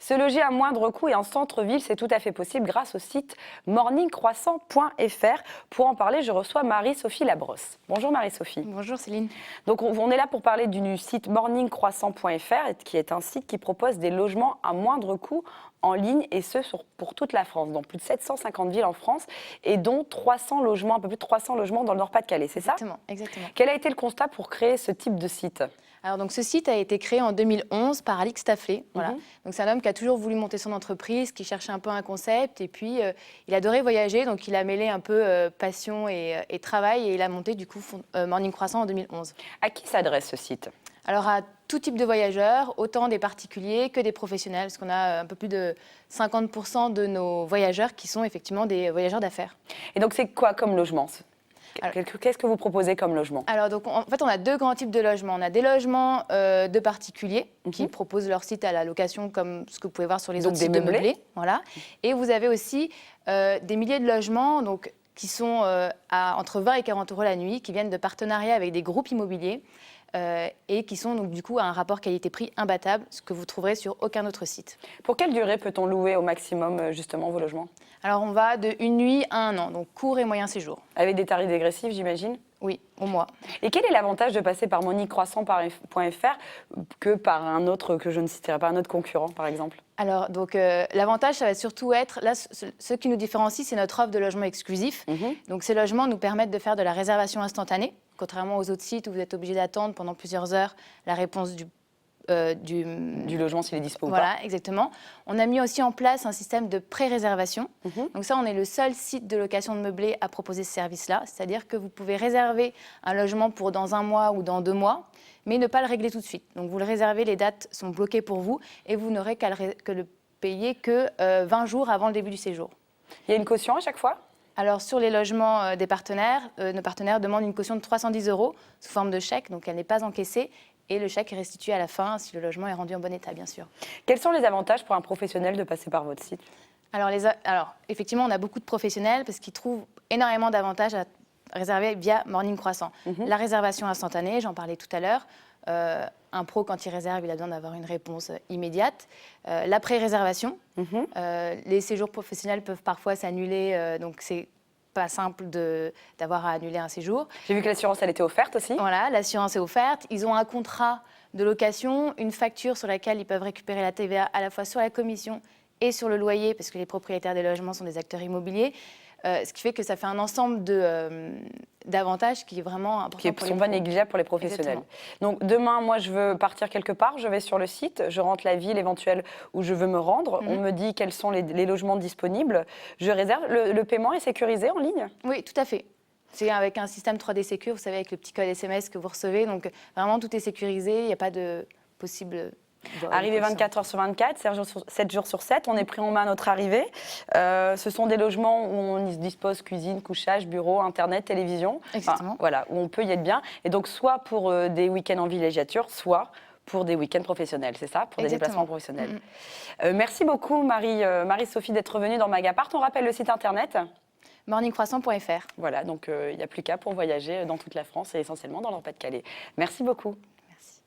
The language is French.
Se loger à moindre coût et en centre-ville, c'est tout à fait possible grâce au site morningcroissant.fr. Pour en parler, je reçois Marie-Sophie Labrosse. Bonjour Marie-Sophie. Bonjour Céline. Donc on est là pour parler du site morningcroissant.fr, qui est un site qui propose des logements à moindre coût en ligne, et ce pour toute la France, dans plus de 750 villes en France, et dont 300 logements, un peu plus de 300 logements dans le Nord-Pas-de-Calais, c'est ça? Exactement. Quel a été le constat pour créer ce type de site? Alors donc ce site a été créé en 2011 par Alix Stafflet. Voilà. Donc c'est un homme qui a toujours voulu monter son entreprise, qui cherchait un peu un concept, et puis il adorait voyager, donc il a mêlé un peu passion et travail, et il a monté du coup Morning Croissant en 2011. À qui s'adresse ce site? Alors à tout type de voyageurs, autant des particuliers que des professionnels, parce qu'on a un peu plus de 50% de nos voyageurs qui sont effectivement des voyageurs d'affaires. Et donc c'est quoi comme logement? Qu'est-ce que vous proposez comme logement? Alors, donc, en fait, on a deux grands types de logements. On a des logements de particuliers qui proposent leur site à la location, comme ce que vous pouvez voir sur les autres sites de meublés. Voilà. Et vous avez aussi des milliers de logements donc, qui sont entre 20 et 40 euros la nuit, qui viennent de partenariats avec des groupes immobiliers et qui sont donc, du coup à un rapport qualité-prix imbattable, ce que vous trouverez sur aucun autre site. Pour quelle durée peut-on louer au maximum justement vos logements? Alors, on va de une nuit à un an, donc court et moyen séjour. Avec des tarifs dégressifs, j'imagine? Oui, au mois. Et quel est l'avantage de passer par morningcroissant.fr que par un autre que je ne citerai pas, un autre concurrent, par exemple? Alors, donc, l'avantage, ça va surtout être, là, ce qui nous différencie, c'est notre offre de logement exclusif. Donc, ces logements nous permettent de faire de la réservation instantanée, contrairement aux autres sites où vous êtes obligé d'attendre pendant plusieurs heures la réponse du logement s'il est dispo ou pas. Voilà, exactement. On a mis aussi en place un système de pré-réservation. Donc ça, on est le seul site de location de meublés à proposer ce service-là. C'est-à-dire que vous pouvez réserver un logement pour dans un mois ou dans 2 mois, mais ne pas le régler tout de suite. Donc vous le réservez, les dates sont bloquées pour vous et vous n'aurez qu'à le payer que 20 jours avant le début du séjour. Il y a une caution à chaque fois? Alors, sur les logements des partenaires, nos partenaires demandent une caution de 310 € sous forme de chèque, donc elle n'est pas encaissée. Et le chèque est restitué à la fin si le logement est rendu en bon état, bien sûr. Quels sont les avantages pour un professionnel de passer par votre site? Alors, effectivement, on a beaucoup de professionnels parce qu'ils trouvent énormément d'avantages à réserver via Morning Croissant. La réservation instantanée, j'en parlais tout à l'heure. Un pro, quand il réserve, il a besoin d'avoir une réponse immédiate. La pré-réservation. Les séjours professionnels peuvent parfois s'annuler, donc c'est pas simple d'avoir à annuler un séjour. J'ai vu que l'assurance, elle était offerte aussi. Voilà, l'assurance est offerte. Ils ont un contrat de location, une facture sur laquelle ils peuvent récupérer la TVA à la fois sur la commission et sur le loyer, parce que les propriétaires des logements sont des acteurs immobiliers. Ce qui fait que ça fait un ensemble d'avantages qui est vraiment important. Qui ne sont pas négligeables pour les professionnels. Exactement. Donc demain, moi, je veux partir quelque part, je vais sur le site, je rentre la ville éventuelle où je veux me rendre, on me dit quels sont les logements disponibles, je réserve. Le paiement est sécurisé en ligne? Oui, tout à fait. C'est avec un système 3D Secure, vous savez, avec le petit code SMS que vous recevez. Donc vraiment, tout est sécurisé, il n'y a pas de possible... Arrivé 24 heures sur 24, 7 jours sur 7, on est pris en main à notre arrivée. Ce sont des logements où on y dispose cuisine, couchage, bureau, internet, télévision. Exactement. Enfin, voilà, où on peut y être bien. Et donc, soit pour des week-ends en villégiature, soit pour des week-ends professionnels, c'est ça? Pour des déplacements professionnels. Merci beaucoup, Marie-Sophie, d'être venue dans Magapart. On rappelle le site internet? morningcroissant.fr. Voilà, donc il n'y a plus qu'à pour voyager dans toute la France et essentiellement dans le Nord-Pas-de-Calais. Merci beaucoup. Merci.